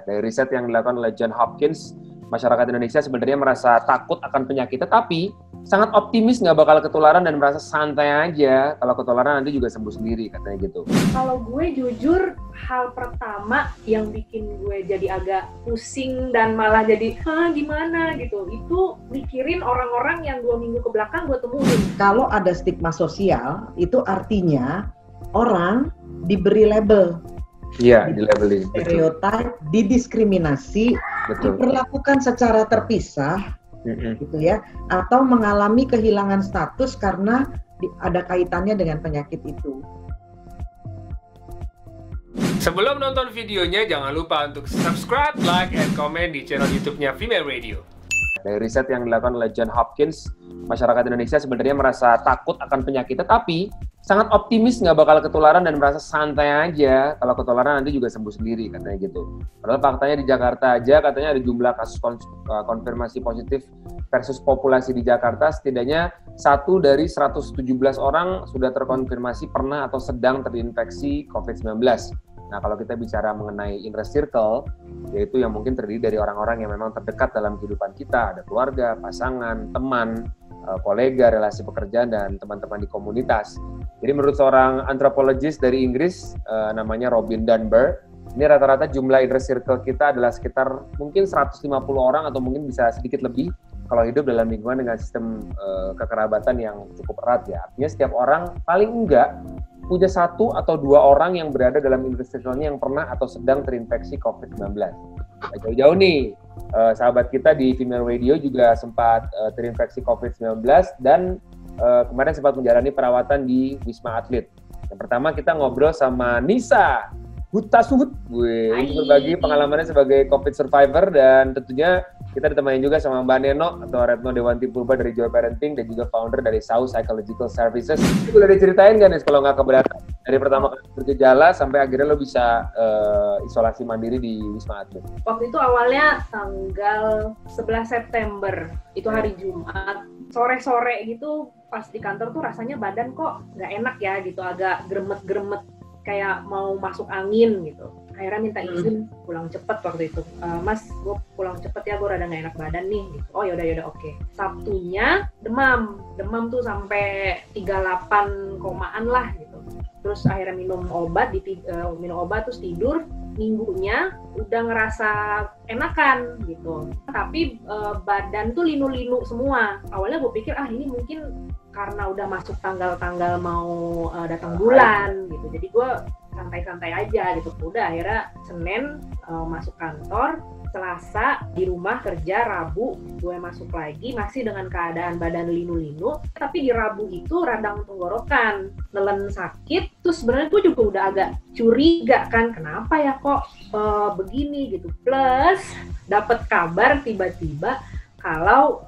Dari riset yang dilakukan oleh John Hopkins, masyarakat Indonesia sebenarnya merasa takut akan penyakit, tetapi sangat optimis nggak bakal ketularan dan merasa santai aja. Kalau ketularan nanti juga sembuh sendiri, katanya gitu. Kalau gue jujur, hal pertama yang bikin gue jadi agak pusing dan malah jadi, gimana gitu, itu mikirin orang-orang yang 2 minggu ke belakang gue temuin. Kalau ada stigma sosial, itu artinya orang diberi label. Iya, di labeling. Stereotip, didiskriminasi, betul, diperlakukan secara terpisah, gitu ya, atau mengalami kehilangan status karena ada kaitannya dengan penyakit itu. Sebelum nonton videonya, jangan lupa untuk subscribe, like, and comment di channel YouTube-nya Female Radio. Dari riset yang dilakukan oleh John Hopkins, masyarakat Indonesia sebenarnya merasa takut akan penyakit, tetapi sangat optimis nggak bakal ketularan dan merasa santai aja. Kalau ketularan nanti juga sembuh sendiri, katanya gitu. Padahal faktanya di Jakarta aja katanya ada jumlah kasus konfirmasi positif versus populasi di Jakarta setidaknya 1 dari 117 orang sudah terkonfirmasi pernah atau sedang terinfeksi COVID-19. Nah, kalau kita bicara mengenai inner circle, yaitu yang mungkin terdiri dari orang-orang yang memang terdekat dalam kehidupan kita, ada keluarga, pasangan, teman, kolega, relasi pekerjaan, dan teman-teman di komunitas. Jadi menurut seorang antropologis dari Inggris, namanya Robin Dunbar, ini rata-rata jumlah inner circle kita adalah sekitar mungkin 150 orang atau mungkin bisa sedikit lebih kalau hidup dalam lingkungan dengan sistem kekerabatan yang cukup erat ya. Artinya setiap orang paling enggak punya 1 atau 2 orang yang berada dalam inner circle-nya yang pernah atau sedang terinfeksi COVID-19. Nah, jauh-jauh nih, sahabat kita di Female Radio juga sempat terinfeksi COVID-19 dan kemarin sempat menjalani perawatan di Wisma Atlet. Yang pertama kita ngobrol sama Nisa Hutasuhut, untuk berbagi pengalamannya sebagai COVID survivor, dan tentunya kita ditemani juga sama Mbak Neno atau Retno Dewanti Purba dari Joy Parenting dan juga founder dari Sau Psychological Services. Itu boleh diceritain nggak nih kalau nggak keberatan? Dari pertama kali bergejala sampai akhirnya lo bisa isolasi mandiri di Wisma Atlet. Waktu itu awalnya tanggal 11 September, itu hari Jumat. Sore-sore gitu pas di kantor tuh rasanya badan kok nggak enak ya gitu, agak gremet-gremet kayak mau masuk angin gitu. Akhirnya minta izin pulang cepet waktu itu. Mas, gue pulang cepet ya, gue rada gak enak badan nih gitu. Oh yaudah oke. Sabtunya demam tuh sampai 38 komaan lah gitu. Terus akhirnya minum obat terus tidur. Minggunya udah ngerasa enakan gitu. Tapi badan tuh linu-linu semua. Awalnya gue pikir ini mungkin karena udah masuk tanggal-tanggal mau datang bulan gitu. Jadi gue santai-santai aja gitu. Udah akhirnya Senin masuk kantor, Selasa di rumah kerja, Rabu gue masuk lagi masih dengan keadaan badan linu-linu, tapi di Rabu itu radang tenggorokan, nelen sakit. Terus sebenarnya gue juga udah agak curiga kan, kenapa ya kok begini gitu. Plus dapat kabar tiba-tiba kalau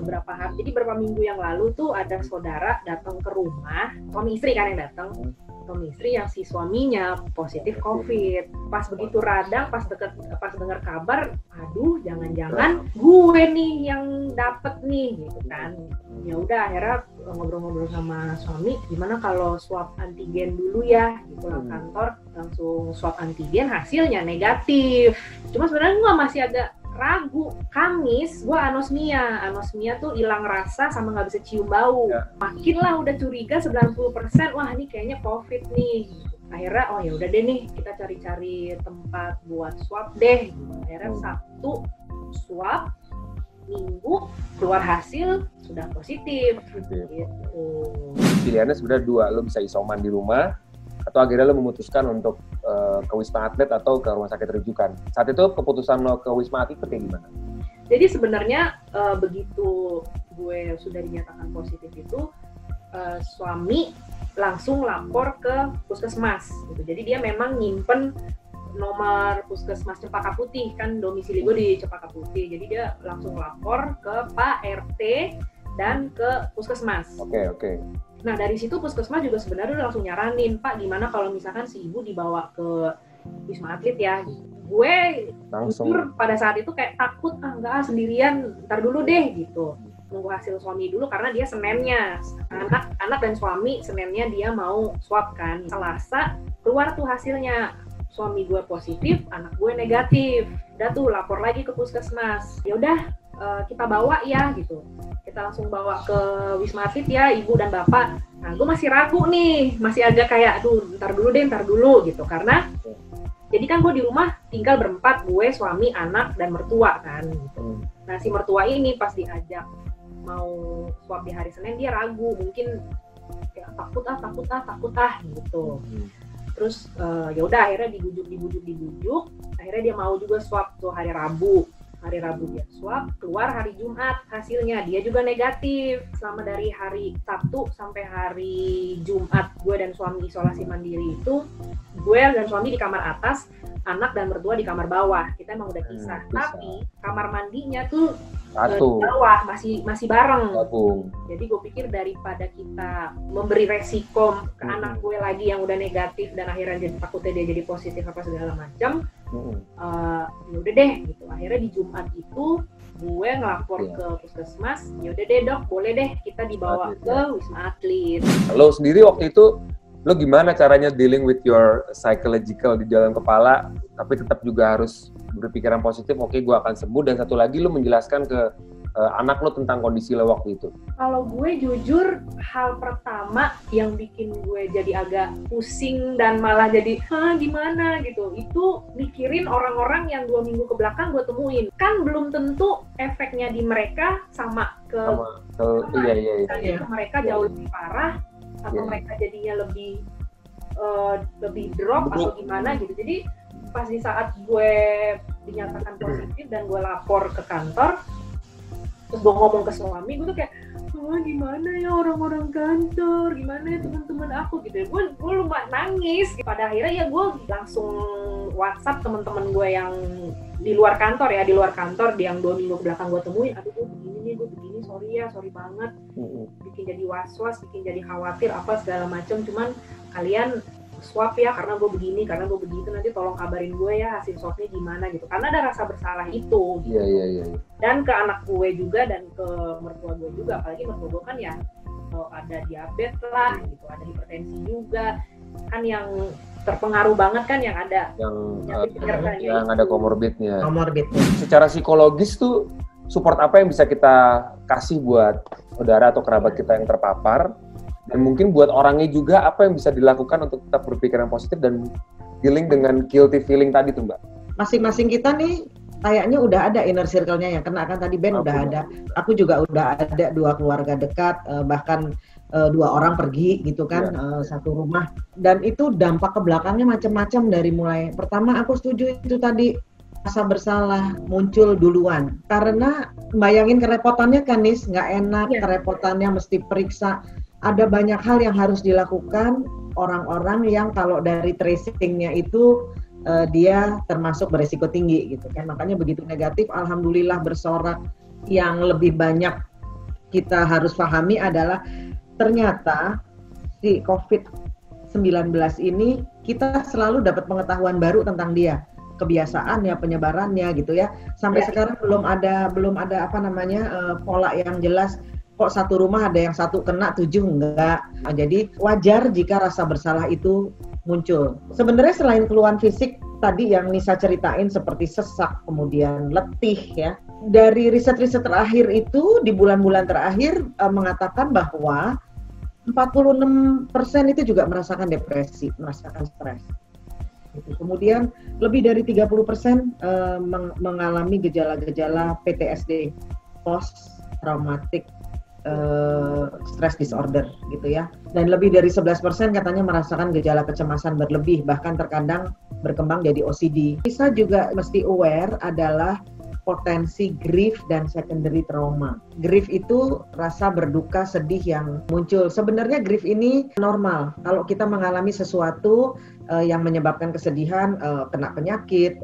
beberapa minggu yang lalu tuh ada saudara datang ke rumah, suami istri kan yang datang, suami istri yang si suaminya positif COVID. Pas begitu radang, pas dengar kabar, aduh jangan-jangan gue nih yang dapet nih gitu kan. Ya udah akhirnya ngobrol-ngobrol sama suami, gimana kalau swab antigen dulu ya, pulang kantor langsung swab antigen, hasilnya negatif. Cuma sebenarnya gue masih agak ragu. Kamis gue anosmia tuh hilang rasa sama nggak bisa cium bau. Makin lah udah curiga 90%, wah ini kayaknya COVID nih. Akhirnya ya udah deh nih, kita cari-cari tempat buat swab deh. Akhirnya Sabtu swab, Minggu keluar hasil sudah positif. Gitu. Pilihannya sebenarnya 2, lo bisa isoman di rumah atau akhirnya lo memutuskan untuk ke Wisma Atlet atau ke rumah sakit rujukan. Saat itu keputusan lo ke Wisma Atlet itu kayak gimana? Jadi sebenarnya begitu gue sudah dinyatakan positif itu, suami langsung lapor ke puskesmas gitu. Jadi dia memang nyimpen nomor puskesmas Cempaka Putih, kan domisili gue di Cempaka Putih. Jadi dia langsung lapor ke Pak RT dan ke puskesmas. Oke. Nah dari situ puskesmas juga sebenarnya udah langsung nyaranin, Pak gimana kalau misalkan si ibu dibawa ke Wisma Atlet ya. Gue jujur pada saat itu kayak takut, enggak sendirian, ntar dulu deh gitu. Nunggu hasil suami dulu karena dia Seninnya, anak dan suami Seninnya dia mau swab kan. Selasa keluar tuh hasilnya, suami gue positif, anak gue negatif. Udah tuh lapor lagi ke puskesmas. Ya udah kita bawa ya gitu. Kita langsung bawa ke Wisma Atlet ya, ibu dan bapak. Nah, gue masih ragu nih, masih agak kayak, aduh, ntar dulu gitu. Karena, jadi kan gue di rumah tinggal berempat, gue, suami, anak, dan mertua kan. Gitu. Nah, si mertua ini pas diajak mau swab di hari Senin, dia ragu, mungkin kayak takut gitu. Terus ya udah akhirnya dibujuk, akhirnya dia mau juga swab tuh hari Rabu dia swab, keluar hari Jumat hasilnya dia juga negatif. Selama dari hari Sabtu sampai hari Jumat gue dan suami isolasi mandiri itu, gue dan suami di kamar atas, anak dan mertua di kamar bawah. Kita emang udah pisah, tapi kamar mandinya tuh di bawah masih bareng. Jadi gue pikir daripada kita memberi resiko ke anak gue lagi yang udah negatif dan akhirnya takutnya dia jadi positif apa segala macam, ya udah deh gitu. Akhirnya di Jumat itu gue ngelapor ke puskesmas, ya udah deh dok, boleh deh kita dibawa ke Wisma Atlet. Lo sendiri waktu itu lo gimana caranya dealing with your psychological di dalam kepala, tapi tetap juga harus berpikiran positif, oke gue akan sembuh, dan satu lagi lo menjelaskan ke anak lo tentang kondisi lo waktu itu? Kalau gue jujur, hal pertama yang bikin gue jadi agak pusing dan malah jadi, gimana gitu, itu mikirin orang-orang yang 2 minggu ke belakang gue temuin. Kan belum tentu efeknya di mereka sama ke iya. Mereka jauh lebih parah, atau mereka jadinya lebih drop atau gimana gitu. Jadi pas di saat gue dinyatakan positif dan gue lapor ke kantor, terus gue ngomong ke suami, gue tuh kayak, gimana ya orang-orang kantor, gimana ya teman-teman aku gitu. Gue lumayan nangis. Pada akhirnya ya gue langsung WhatsApp teman-teman gue yang di luar kantor yang 2 minggu belakang gue temuin, aduh gue begini, sorry banget, bikin jadi was-was, bikin jadi khawatir apa segala macam, cuman kalian swab ya karena gue begini, karena gue begitu, nanti tolong kabarin gue ya hasil swabnya gimana gitu, karena ada rasa bersalah itu gitu. Iya. Dan ke anak gue juga dan ke mertua gue juga, apalagi mertua gue kan ya ada diabetes lah gitu, ada hipertensi juga kan, yang terpengaruh banget kan, yang ada yang ada komorbidnya. Secara psikologis tuh support apa yang bisa kita kasih buat saudara atau kerabat kita yang terpapar? Dan mungkin buat orangnya juga apa yang bisa dilakukan untuk tetap berpikiran positif dan dealing dengan guilty feeling tadi tuh Mbak? Masing-masing kita nih kayaknya udah ada inner circle-nya yang kena kan, tadi Ben udah ada. Aku juga udah ada 2 keluarga dekat, bahkan 2 orang pergi gitu kan, satu rumah. Dan itu dampak ke belakangnya macam-macam, dari mulai pertama aku setuju itu tadi, rasa bersalah muncul duluan. Karena bayangin kerepotannya kan Nis, nggak enak, kerepotannya mesti periksa. Ada banyak hal yang harus dilakukan orang-orang yang kalau dari tracingnya itu dia termasuk beresiko tinggi gitu kan. Makanya begitu negatif, alhamdulillah bersorak. Yang lebih banyak kita harus pahami adalah ternyata si COVID-19 ini kita selalu dapat pengetahuan baru tentang dia, kebiasaannya, penyebarannya gitu ya. Sampai sekarang belum ada pola yang jelas. Kok satu rumah ada yang 1 kena, 7 enggak. Nah, jadi wajar jika rasa bersalah itu muncul. Sebenarnya selain keluhan fisik tadi yang Nisa ceritain seperti sesak, kemudian letih ya. Dari riset-riset terakhir itu di bulan-bulan terakhir mengatakan bahwa 46% itu juga merasakan depresi, merasakan stres. Kemudian lebih dari 30% mengalami gejala-gejala PTSD, post traumatic stress disorder gitu ya, dan lebih dari 11% katanya merasakan gejala kecemasan berlebih, bahkan terkadang berkembang jadi OCD. Kita juga mesti aware adalah potensi grief dan secondary trauma. Grief itu rasa berduka, sedih yang muncul. Sebenarnya grief ini normal. Kalau kita mengalami sesuatu yang menyebabkan kesedihan, kena penyakit,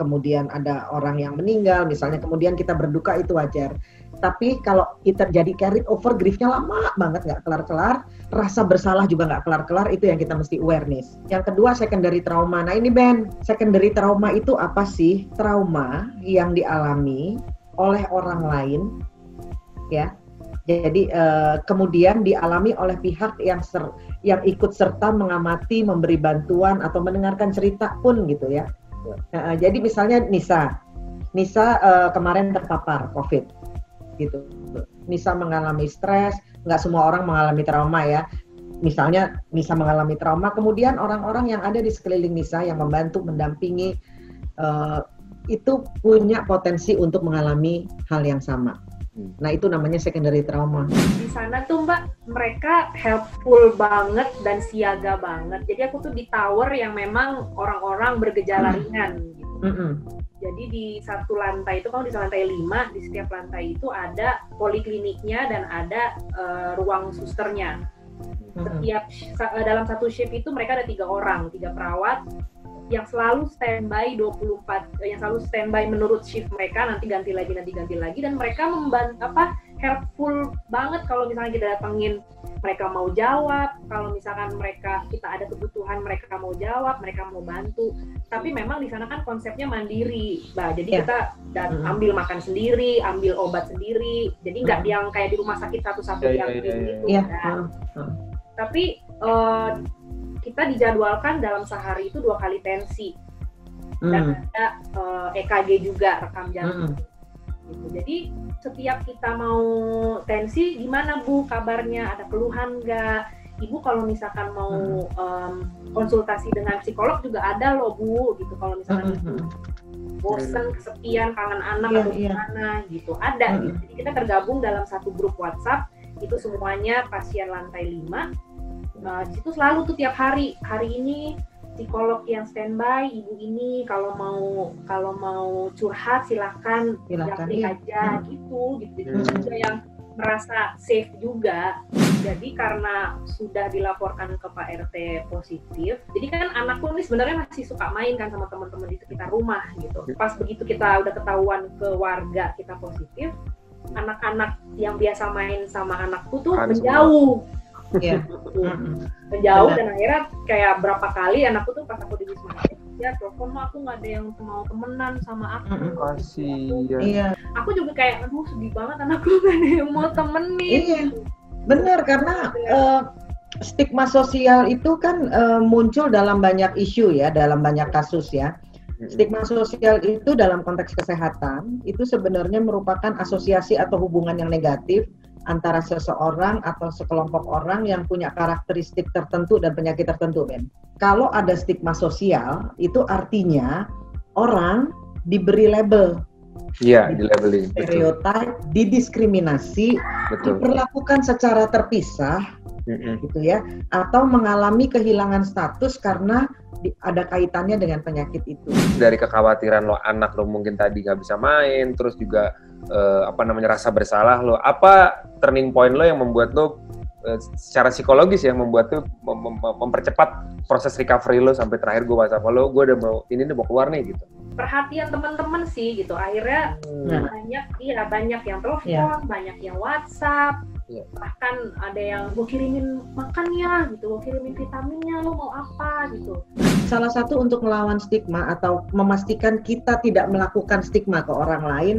kemudian ada orang yang meninggal, misalnya, kemudian kita berduka, itu wajar. Tapi kalau kita jadi carried over, griefnya lama banget, nggak kelar-kelar, rasa bersalah juga nggak kelar-kelar, itu yang kita mesti awareness. Yang kedua, secondary trauma. Nah ini Ben, secondary trauma itu apa sih? Trauma yang dialami oleh orang lain, ya. Jadi kemudian dialami oleh pihak yang ikut serta mengamati, memberi bantuan atau mendengarkan cerita pun gitu ya. Jadi misalnya Nisa kemarin terpapar COVID, gitu. Nisa mengalami stres, nggak semua orang mengalami trauma ya. Misalnya Nisa mengalami trauma, kemudian orang-orang yang ada di sekeliling Nisa yang membantu, mendampingi, itu punya potensi untuk mengalami hal yang sama. Nah itu namanya secondary trauma. Di sana tuh Mbak, mereka helpful banget dan siaga banget. Jadi aku tuh di tower yang memang orang-orang bergejala ringan gitu. Jadi di satu lantai itu, kalau di lantai 5, di setiap lantai itu ada polikliniknya dan ada ruang susternya. Setiap dalam satu shift itu mereka ada 3 orang, 3 perawat yang selalu standby 24, yang selalu standby menurut shift mereka, nanti ganti lagi, dan mereka helpful banget kalau misalnya kita datengin, mereka mau jawab, kalau misalkan kita ada kebutuhan, mereka mau jawab, mereka mau bantu. Tapi memang di sana kan konsepnya mandiri, jadi kita ambil makan sendiri, ambil obat sendiri, jadi nggak yang kayak di rumah sakit satu-satu yang gitu. Tapi kita dijadwalkan dalam sehari itu 2 kali tensi dan ada EKG juga, rekam jantung. Gitu. Jadi setiap kita mau tensi, gimana Bu kabarnya, ada keluhan nggak? Ibu kalau misalkan mau konsultasi dengan psikolog juga ada loh Bu, gitu. Kalau misalkan bosen, kesepian, kangen anak atau gimana gitu, ada. Gitu. Jadi kita tergabung dalam satu grup WhatsApp, itu semuanya pasien lantai 5. Di situ selalu tuh tiap hari ini psikolog yang standby, ibu ini kalau mau curhat silakan japri aja gitu. Juga yang merasa safe juga. Jadi karena sudah dilaporkan ke Pak RT positif, jadi kan anakku ini sebenarnya masih suka main kan sama teman-teman di sekitar rumah gitu. Pas begitu kita udah ketahuan ke warga kita positif, anak-anak yang biasa main sama anakku tuh menjauh. Menjauh, dan akhirnya kayak berapa kali anakku tuh pas aku di Wisma Atlet, ya telepon mah aku nggak ada yang mau temenan sama aku. Kasian. Aku juga kayak aduh sedih banget, anakku nggak ada yang mau temenin. Bener, karena stigma sosial itu kan muncul dalam banyak isu ya, dalam banyak kasus ya. Stigma sosial itu dalam konteks kesehatan itu sebenarnya merupakan asosiasi atau hubungan yang negatif antara seseorang atau sekelompok orang yang punya karakteristik tertentu dan penyakit tertentu, Ben. Kalau ada stigma sosial, itu artinya orang diberi label. Iya, di-labeling. Stereotip, didiskriminasi, diperlakukan secara terpisah, gitu ya, atau mengalami kehilangan status karena ada kaitannya dengan penyakit itu. Dari kekhawatiran lo, anak lo mungkin tadi nggak bisa main, terus juga rasa bersalah lo. Apa turning point lo yang membuat lo secara psikologis ya, membuat lo mempercepat proses recovery lo sampai terakhir gue WhatsApp lo, gue udah mau keluar nih gitu. Perhatian teman-teman sih gitu. Akhirnya banyak yang telepon, banyak yang WhatsApp. Bahkan ada yang gue kirimin makannya gitu, gue kirimin vitaminnya, lo mau apa gitu. Salah satu untuk melawan stigma atau memastikan kita tidak melakukan stigma ke orang lain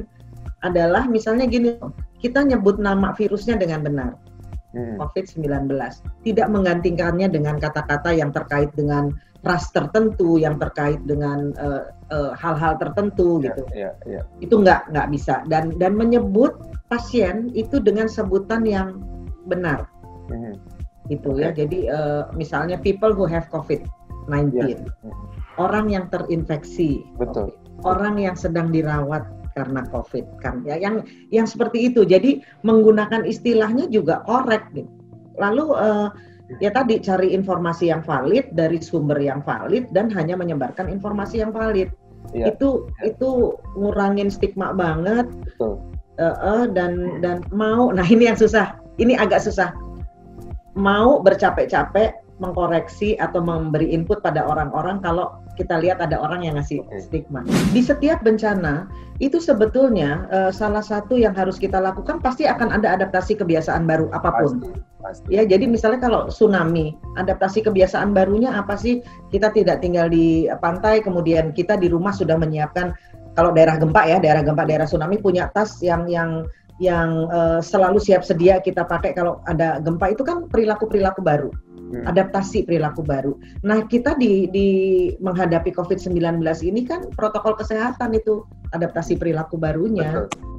adalah misalnya gini, kita nyebut nama virusnya dengan benar, COVID-19, tidak menggantikannya dengan kata-kata yang terkait dengan ras tertentu, yang terkait dengan hal-hal tertentu gitu. Itu nggak bisa, dan menyebut pasien itu dengan sebutan yang benar, gitu ya. Jadi misalnya people who have COVID-19, orang yang terinfeksi, COVID, orang yang sedang dirawat karena COVID kan, ya, yang seperti itu. Jadi menggunakan istilahnya juga korek gitu. Lalu ya tadi cari informasi yang valid dari sumber yang valid dan hanya menyebarkan informasi yang valid. Itu ngurangin stigma banget. Dan mau, nah ini yang susah, ini agak susah, mau bercapek-capek mengkoreksi atau memberi input pada orang-orang kalau kita lihat ada orang yang ngasih stigma. Di setiap bencana itu sebetulnya salah satu yang harus kita lakukan pasti akan ada adaptasi kebiasaan baru apapun. Pasti. Ya, jadi misalnya kalau tsunami, adaptasi kebiasaan barunya apa sih? Kita tidak tinggal di pantai, kemudian kita di rumah sudah menyiapkan. Kalau daerah gempa ya, daerah tsunami punya tas yang selalu siap sedia kita pakai kalau ada gempa, itu kan perilaku baru. adaptasi perilaku baru. Nah, kita di menghadapi COVID-19 ini kan protokol kesehatan itu adaptasi perilaku barunya. Betul.